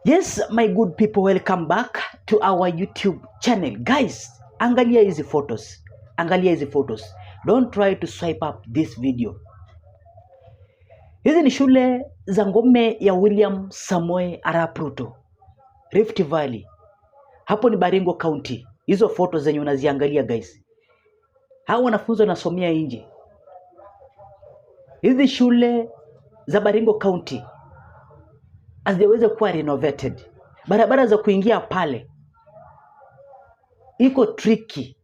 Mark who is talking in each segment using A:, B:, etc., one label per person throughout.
A: Yes, my good people, welcome back to our YouTube channel. Guys, angalia hizi photos. Angalia hizi photos. Don't try to swipe up this video. Hizi ni shule za ngome ya William Samoei Arap Ruto, Rift Valley. Hapo ni Baringo County. Hizo photos zenye unaziangalia guys. Hao wanafunzi wanasomea nje. Hizi shule za Baringo County hazijaweza kuwa renovated. Barabara za kuingia pale iko tricky.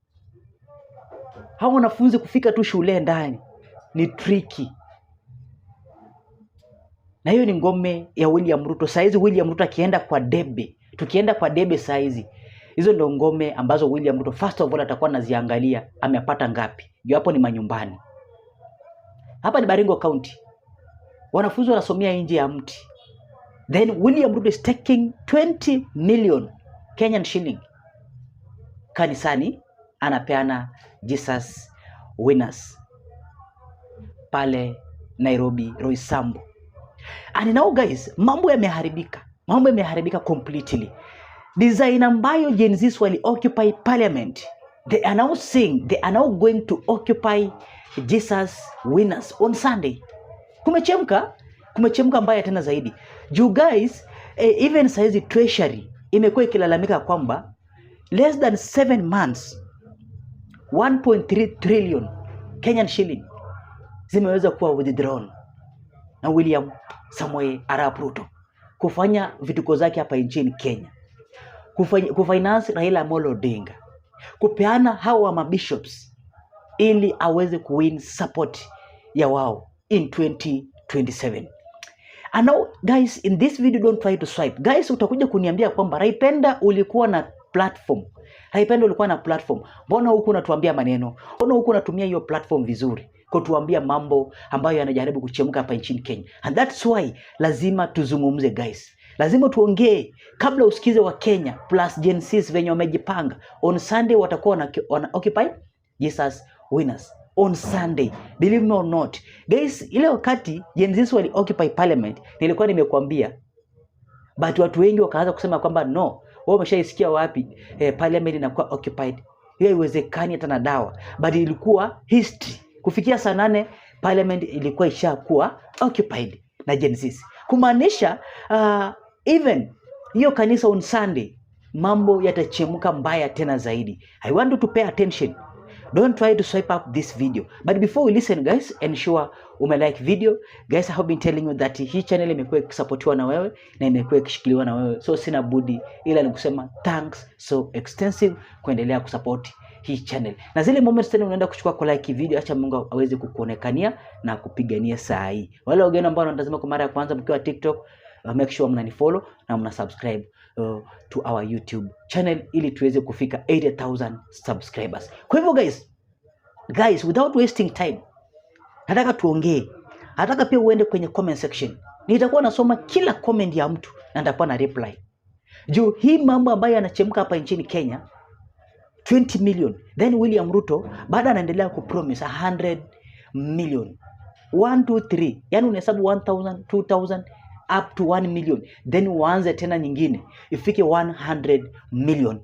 A: Hao wanafunzi kufika tu shule ndani ni tricky. Na hiyo ni ngome ya William Ruto. Saizi William Ruto akienda kwa debe. Tukienda kwa debe saizi. Hizo ndio ngome ambazo William Ruto first of all atakuwa anaziangalia amepata ngapi. Juu hapo ni manyumbani. Hapa ni Baringo County. Wanafunzi wanasomea nje ya mti. Then William Ruto is taking 20 million Kenyan shilling. Kanisani anapeana Jesus Winners pale Nairobi Roysambu. And now guys, mambo yameharibika. Mambo yameharibika completely. Design ambayo Gen Zs wali occupy parliament. They are now saying they are now going to occupy Jesus Winners on Sunday. Kumechemka mbaya tena zaidi. You guys, even saizi treasury imekuwa ikilalamika kwamba less than 7 months 1.3 trillion Kenyan shilling zimeweza kuwa withdrawn na William Samoei Arap Ruto kufanya vituko zake hapa nchini Kenya, kufinance Raila Amolo Odinga, kupeana hawa mabishops ili aweze kuwin support ya wao in 2027. And now guys, in this video don't try to swipe. Guys, utakuja kuniambia kwamba Raipenda ulikuwa na platform. Raipenda ulikuwa na platform. Mbona huku unatuambia maneno? Mbona huku unatumia hiyo platform vizuri kutuambia mambo ambayo yanajaribu kuchemka hapa nchini Kenya? And that's why lazima tuzungumze guys. Lazima tuongee kabla usikize wa Kenya plus Gen Zs venye wamejipanga. On Sunday watakuwa wana occupy Jesus Winners. On Sunday, believe me or not. Guys, ile wakati Gen Zs wali occupy parliament, nilikuwa nimekuambia. But watu wengi wakaanza kusema kwamba no, wao wameshaisikia wapi parliament inakuwa occupied. Hiyo haiwezekani hata na dawa. But ilikuwa history. Kufikia saa 8 parliament ilikuwa ishakuwa occupied na Gen Zs. Kumaanisha even hiyo kanisa on Sunday mambo yatachemka mbaya tena zaidi. I want you to pay attention. Don't try to swipe up this video. But before we listen guys, ensure umelike video. Guys, I have been telling you that hii channel imekuwa ikisupportiwa na wewe na imekuwa ikishikiliwa na wewe. So sina budi ila ni kusema thanks so extensive kuendelea kusupport hii channel. Na zile moments tena unaenda kuchukua kwa like video, acha Mungu aweze kukuonekania na kupigania saa hii. Wale wageni ambao wanatazama kwa mara ya kwanza mkiwa TikTok, make sure mnanifollow na mnasubscribe to our YouTube channel ili tuweze kufika 80,000 subscribers. Kwa hivyo guys, without wasting time, nataka tuongee. Nataka pia uende kwenye comment section. Nitakuwa nasoma kila comment ya mtu na nitakuwa na reply. Juu hii mambo ambayo yanachemka hapa nchini Kenya 20 million. Then William Ruto baada anaendelea kupromise 100 million. 1 2 3. Yaani unahesabu 1,000, 2,000 up to 1 million. Then uanze tena nyingine ifike 100 million.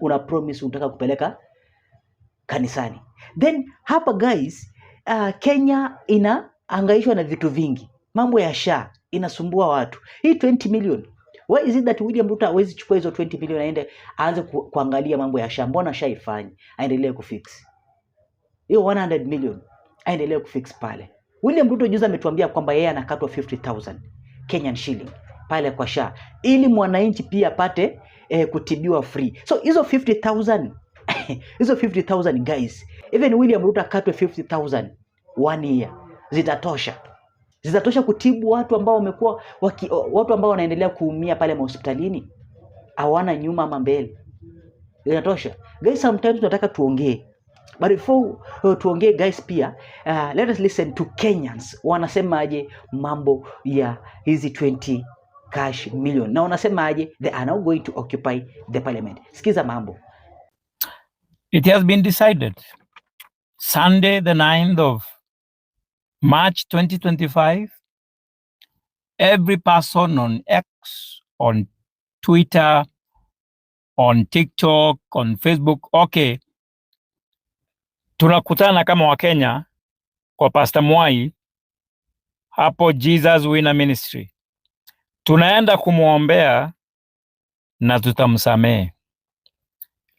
A: Una promise unataka kupeleka kanisani. Then hapa guys, Kenya inaangaishwa na vitu vingi. Mambo ya SHA inasumbua watu. Hii 20 million. Why is it that William Ruto hawezi chukua hizo 20 million aende aanze kuangalia mambo ya SHA? Mbona SHA ifanye? Aendelee kufix. Hiyo 100 million aendelee kufix pale. William Ruto juzi ametuambia kwamba yeye anakatwa 50,000 Kenyan shilling pale kwa SHA ili mwananchi pia apate kutibiwa free. So hizo 50,000 hizo 50,000 guys, even William Ruto akatwe 50,000 1 year zitatosha kutibu watu ambao wamekuwa watu ambao wanaendelea kuumia pale hospitalini, hawana nyuma ama mbele. Zitatosha guys. Sometimes tunataka tuongee, but before tuongee guys, pia let us listen to Kenyans wanasemaje mambo ya hizi 20 cash million, na wanasemaje they are now going to occupy the parliament. Sikiza mambo.
B: It has been decided Sunday, the 9th of March 2025, every person on X on Twitter, on TikTok, on Facebook. Okay, tunakutana kama Wakenya kwa Pastor Mwai hapo Jesus Winner Ministry. Tunaenda kumwombea na tutamsamehe,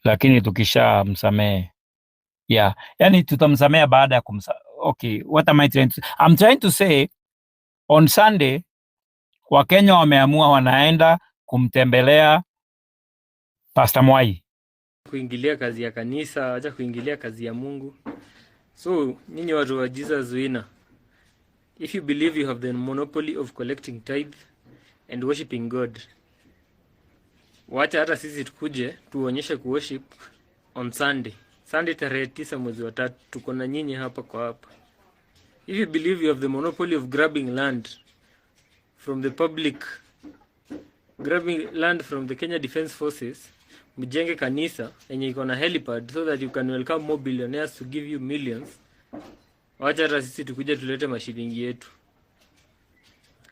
B: lakini tukisha msamehe, yani tutamsamea baada ya okay, what am I trying to say? I'm trying to say on Sunday Wakenya wameamua wanaenda kumtembelea Pastor Mwai.
C: Kuingilia kazi ya kanisa, acha kuingilia kazi ya Mungu. So, nyinyi watu wa Jesus Winner, if you believe you have the monopoly of collecting tithe and worshiping God, wacha hata sisi tukuje tuonyeshe kuworship on Sunday. Sunday tarehe 9 mwezi wa 3 tuko na nyinyi hapa kwa hapa. If you believe you have the monopoly of grabbing land from the public, grabbing land from the Kenya Defence Forces, mjenge kanisa yenye iko na helipad so that you can welcome more billionaires to give you millions. Wacha hata sisi tukuje tulete mashilingi yetu.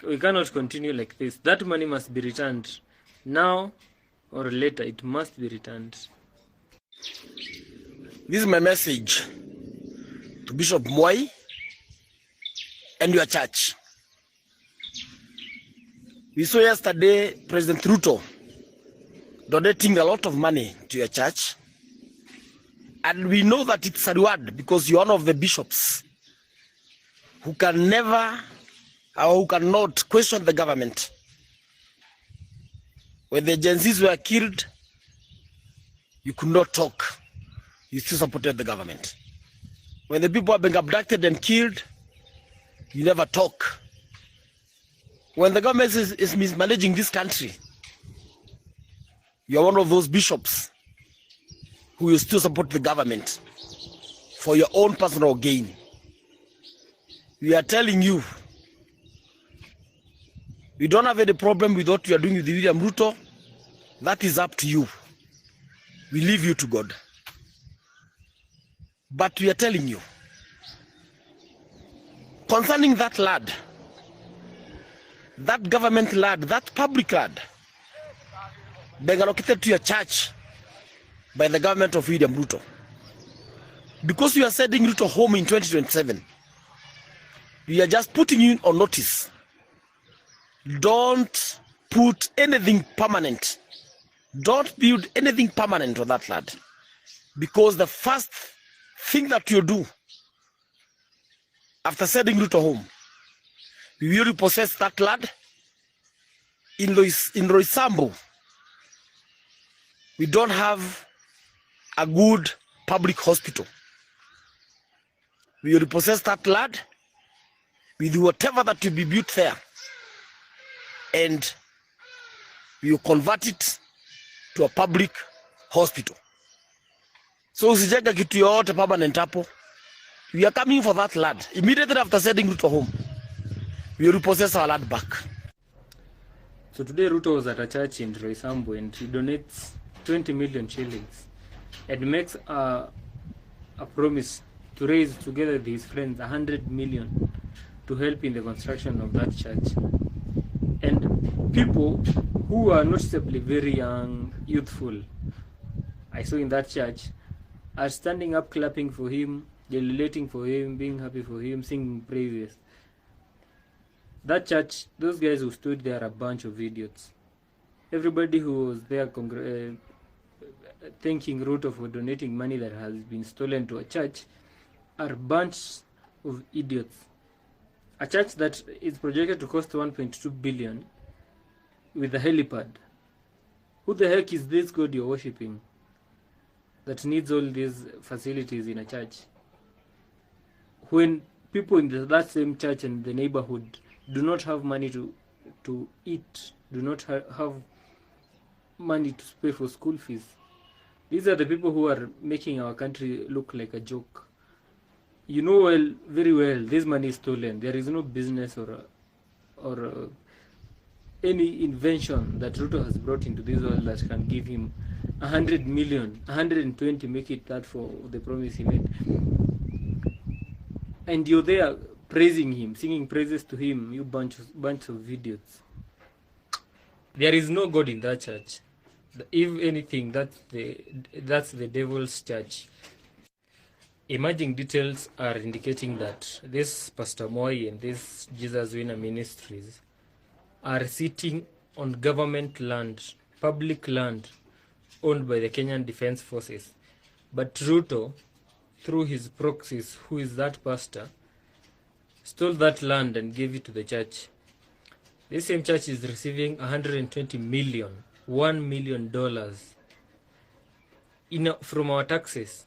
C: We cannot continue like this. That money must be returned now or later. It must be returned.
D: This is my message to Bishop Mwai and your church. We saw yesterday President Ruto donating a lot of money to your church, and we know that it's a reward because you're one of the bishops who can never or who cannot question the government. When the Gen Zs were killed, you could not talk. You still supported the government. When the people are being abducted and killed, you never talk. When the government is mismanaging this country, you are one of those bishops who will still support the government for your own personal gain. We are telling you, we don't have any problem with what you are doing with William Ruto. That is up to you. We leave you to God. But we are telling you, concerning that lad, that government lad, that public lad, being allocated to your church by the government of William Ruto, because you are sending Ruto home in 2027, we are just putting you on notice. Don't put anything permanent. Don't build anything permanent on that lad. Because the first thing that you do after sending Ruto home, we will repossess that lad in Roysambu. We don't have a good public hospital. We will repossess that lad with whatever that will be built there, and we will convert it to a public hospital. So usijenga kitu yote permanent hapo. We are coming for that lad. Immediately after sending Ruto home, we will repossess our lad back.
C: So today Ruto was at a church in Roysambu and he donates 20 million shillings and makes a promise to raise together with his friends 100 million to help in the construction of that church. And people who are noticeably very young, youthful, I saw in that church, are standing up, clapping for him, relating for him, being happy for him, singing praises. That church, those guys who stood there are a bunch of idiots. Everybody who was there thanking Ruto for donating money that has been stolen to a church are a bunch of idiots. A church that is projected to cost 1.2 billion with a helipad. Who the heck is this God you're worshipping that needs all these facilities in a church? When people in that same church and the neighborhood do not have money to eat, do not have money to pay for school fees. These are the people who are making our country look like a joke. You know very well, this money is stolen. There is no business or any invention that Ruto has brought into this world that can give him 100 million, 120, make it that for the promise he made. And you're there praising him, singing praises to him, you bunch of idiots. There is no God in that church. If anything, that's the devil's church. Emerging details are indicating that this Pastor Mwai and this Jesus Winner Ministries are sitting on government land, public land, owned by the Kenyan Defence Forces. But Ruto, through his proxies, who is that pastor, stole that land and gave it to the church. This same church is receiving 120 million, $1 million from our taxes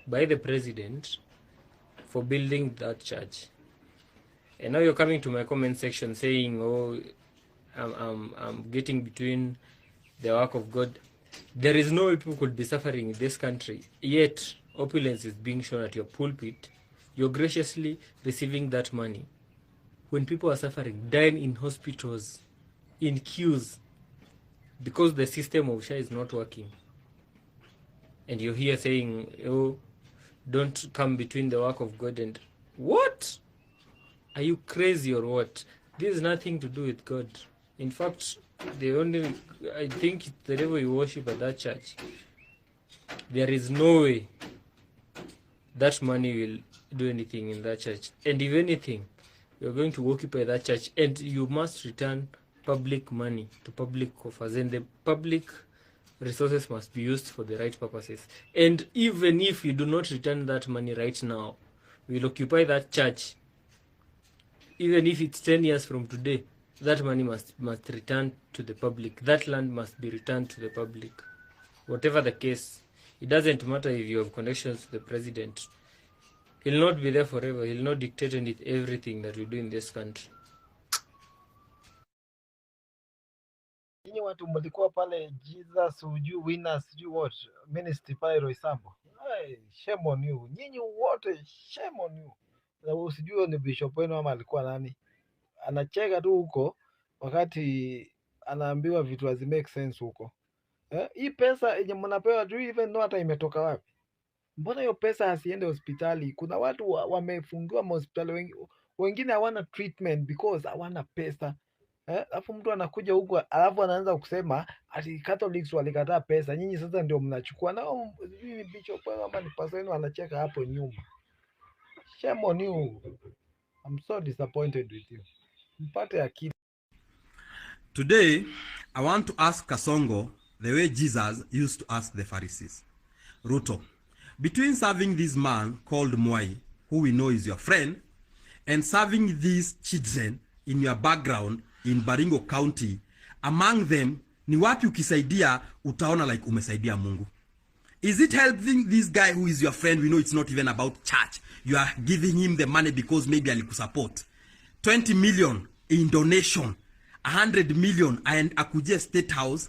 C: by the president for building that church. And now you're coming to my comment section saying, oh, I'm getting between the work of God. There is no way people could be suffering in this country, yet opulence is being shown at your pulpit. You're graciously receiving that money when people are suffering, dying in hospitals, in queues, because the system of SHA is not working. And you're here saying, oh, don't come between the work of God and... What? Are you crazy or what? This has nothing to do with God. In fact, I think the devil you worship at that church, there is no way that money will do anything in that church. And if anything, you're going to occupy that church, and you must return public money to public coffers, and the public resources must be used for the right purposes. And even if you do not return that money right now, we'll occupy that church. Even if it's 10 years from today, that money must return to the public. That land must be returned to the public. Whatever the case, it doesn't matter if you have connections to the president. He'll not be there forever. He'll not dictate everything that we do in this country.
E: Nyinyi watu mlikuwa pale Jesus Uju Winners Uju what ministry pale Roysambu. Hey, shame on you. Nyinyi wote shame on you. Na usijue ni bishop wenu ama alikuwa nani. Anacheka tu huko wakati anaambiwa vitu hazi make sense huko. Hii pesa yenye mnapewa juu even no hata imetoka wapi? Mbona hiyo pesa hasiende hospitali? Kuna watu wamefungiwa hospitali, wengine hawana treatment because hawana pesa. Alafu mtu anakuja huko alafu anaanza kusema ati Catholics walikataa pesa, nyinyi sasa ndio mnachukua. Na ni bishop ama ni pastor wenu anacheka hapo nyuma. Shame on you. I'm so disappointed with you. Mpate akili.
F: Today, I want to ask Kasongo the way Jesus used to ask the Pharisees. Ruto, between serving this man called Mwai, who we know is your friend, and serving these children in your background in Baringo County, among them, ni wapi ukisaidia utaona like umesaidia Mungu? Is it helping this guy who is your friend? We know it's not even about church. You are giving him the money because maybe alikusupport. 20 million in donation, 100 million and akuje State House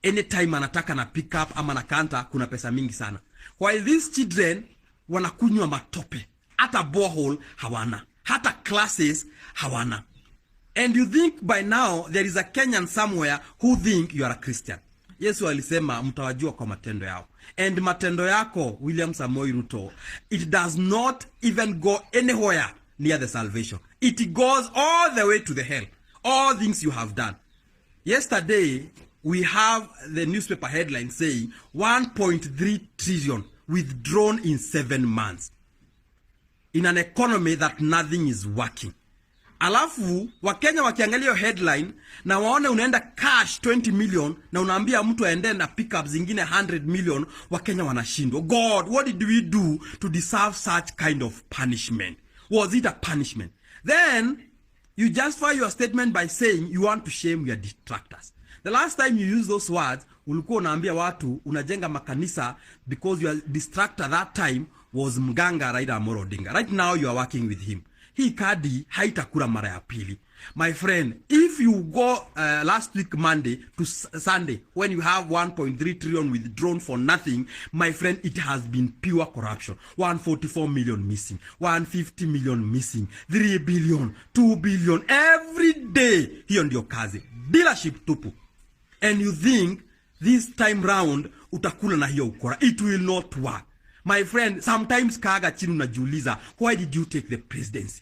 F: anytime anataka na pick up ama na kanta, kuna pesa mingi sana. While these children wanakunywa matope, hata borehole hawana, hata classes hawana. And you think by now there is a Kenyan somewhere who think you are a Christian. Yesu alisema mtawajua kwa matendo yao. And matendo yako, William Samoei Ruto, it does not even go anywhere near the salvation. It goes all the way to the hell. All things you have done. Yesterday, we have the newspaper headline saying 1.3 trillion withdrawn in 7 months. In an economy that nothing is working. Alafu, Wakenya wakiangalia headline, na waone unaenda cash 20 million, na unaambia mtu aende na pick up zingine 100 million, Wakenya wanashindwa. God, what did we do to deserve such kind of punishment? Was it a punishment? Then, you justify your statement by saying you want to shame your detractors. The last time you used those words, ulikuwa unaambia watu unajenga makanisa because your distractor that time was Mganga Raila Amolo Odinga. Right now you are working with him. Hii kadi haitakula mara ya pili. My friend, if you go last week Monday to Sunday when you have 1.3 trillion withdrawn for nothing, my friend, it has been pure corruption. 144 million missing, 150 million missing, 3 billion, 2 billion every day. Hiyo ndio kazi. Dealership tupu. And you think this time round utakula na hiyo ukora. It will not work. My friend, sometimes kaga chini unajiuliza, why did you take the presidency?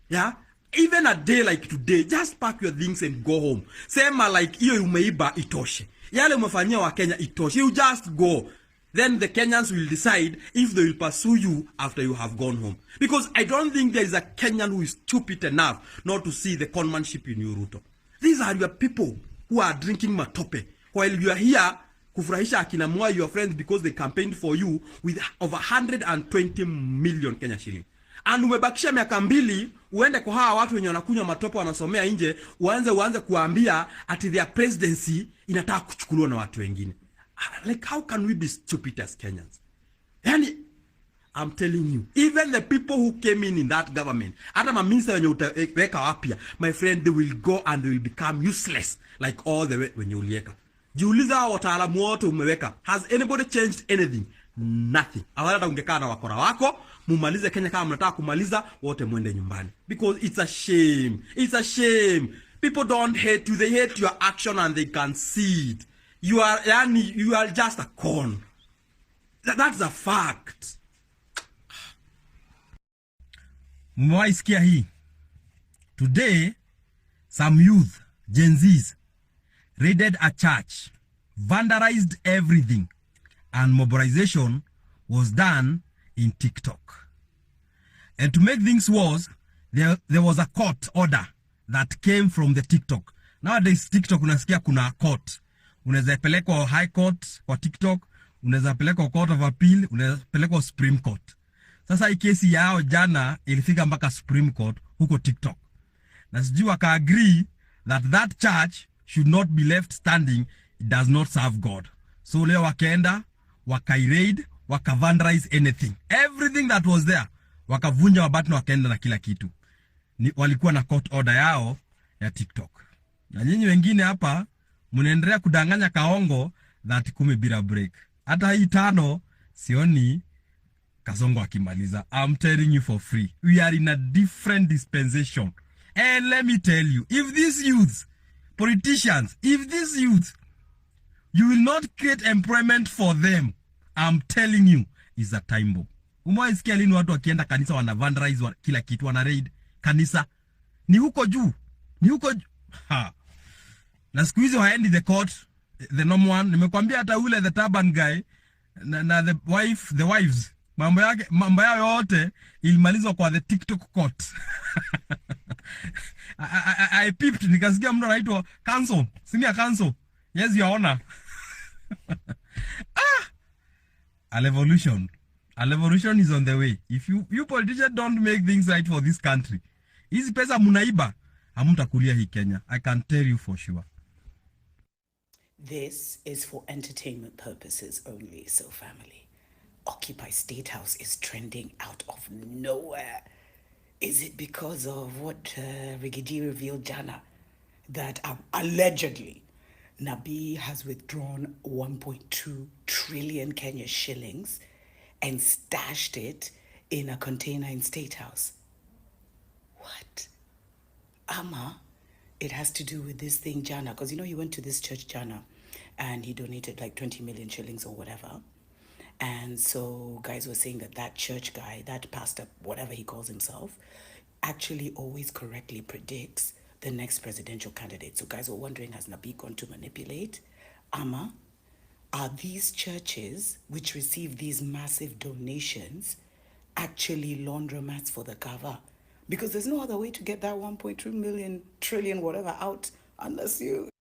F: Yeah? even a day like today, just pack your things and go home. Sema like hiyo umeiba itoshe, yale umefanyia wa Kenya itoshe, you just go. Then the Kenyans will decide if they will pursue you after you have gone home. Because I don't think there is a Kenyan who is stupid enough not to see the conmanship in you, Ruto. These are your people who are drinking matope while you are here kufurahisha akina Mwai, your friends, because they campaigned for you with over 120 million Kenya shilling. And umebakisha miaka mbili uende kwa hawa watu wenye wanakunywa matope wanasomea nje, uanze kuambia ati their presidency inataka kuchukuliwa na watu wengine. Like, how can we be stupid as Kenyans? Yani, I'm telling you, even the people who came in that government, hata maminista wenye utaweka wapya, my friend, they will go and they will become useless like all the way wenye ulieka. Jiuliza wataalamu wote umeweka, has anybody changed anything? Nothing. Awala ungekaa na wakora wako, mumalize Kenya kama mnataka kumaliza, wote mwende nyumbani. Because it's a shame. It's a shame. People don't hate you, they hate your action and they can see it. You are just a con. That's a fact.
G: Mwaisikia hii. Today, some youth, Gen Zs, raided a church, vandalized everything, and mobilization was done in TikTok. And to make things worse, there was a court order that came from the TikTok. Nowadays, TikTok unasikia kuna court. Unaweza pelekwa high court kwa TikTok, unaweza pelekwa court of appeal, unaweza pelekwa Supreme Court. Sasa hii kesi yao jana ilifika mpaka Supreme Court huko TikTok. Na sijui waka agree that church should not be left standing, it does not serve God. So leo wakaenda, wakairaid, wakavandalize anything. Everything that was there, wakavunja mabati na wakaenda na kila kitu. Walikuwa na court order yao ya TikTok. Na nyinyi wengine hapa mnaendelea kudanganya kaongo that kume bila break. Hata hii tano sioni Kasongo akimaliza. I'm telling you for free. We are in a different dispensation. And let me tell you, if these youths, politicians, if these youths, you will not create employment for them, I'm telling you, is a time bomb. Umewaisikia lini watu wakienda kanisa wana vandalize kila kitu, wana raid kanisa? Ni huko juu. Ni huko juu. Ha. Na siku hizi waendi the court, the normal one. Nimekwambia hata ule the turban guy na the wives, mambo yao yote ilimalizwa kwa the TikTok court. I peeped, nikasikia mtu anaitwa counsel, senior counsel. Yes, your honor. A revolution is on the way. If you politicians don't make things right for this country, hizi pesa munaiba, hamtakulia hii Kenya. I can tell you for sure.
H: This is for entertainment purposes only, so family. Occupy State House is trending out of nowhere. Is it because of what Rigidi revealed jana? That allegedly Nabi has withdrawn 1.2 trillion Kenya shillings and stashed it in a container in State House. What? Ama, it has to do with this thing jana, because you know he went to this church jana and he donated like 20 million shillings or whatever. And so guys were saying that church guy, that pastor, whatever he calls himself, actually always correctly predicts the next presidential candidate. So guys were wondering, has Nabi gone to manipulate? Ama, are these churches which receive these massive donations actually laundromats for the cover? Because there's no other way to get that 1.2 million trillion whatever out unless you